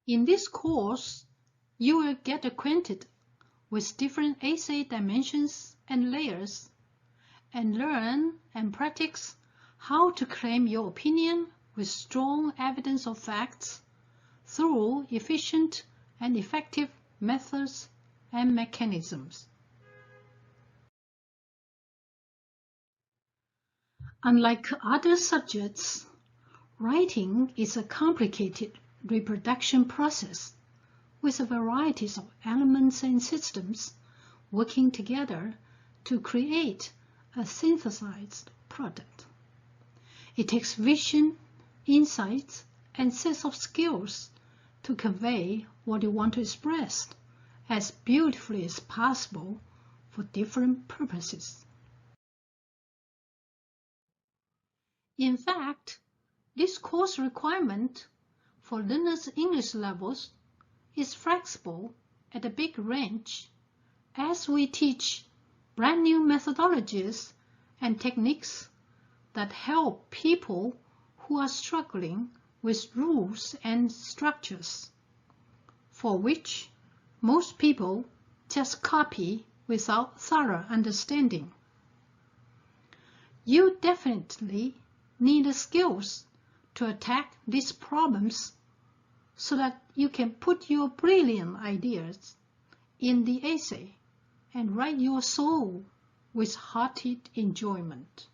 In this course, you will get acquainted with different essay dimensions and layers, and learn and practice how to claim your opinion with strong evidence of facts through efficient and effective methods and mechanisms. Unlike other subjects, writing is a complicated reproduction process with a variety of elements and systems working together to create a synthesized product. It takes vision, insights, and sets of skills to convey what you want to express as beautifully as possible for different purposes. In fact, this course requirement for learners' English levels is flexible at a big range, as we teach brand new methodologies and techniques that help people who are struggling with rules and structures, for which most people just copy without thorough understanding. You definitely need the skills to attack these problems so that you can put your brilliant ideas in the essay and write your soul with hearty enjoyment.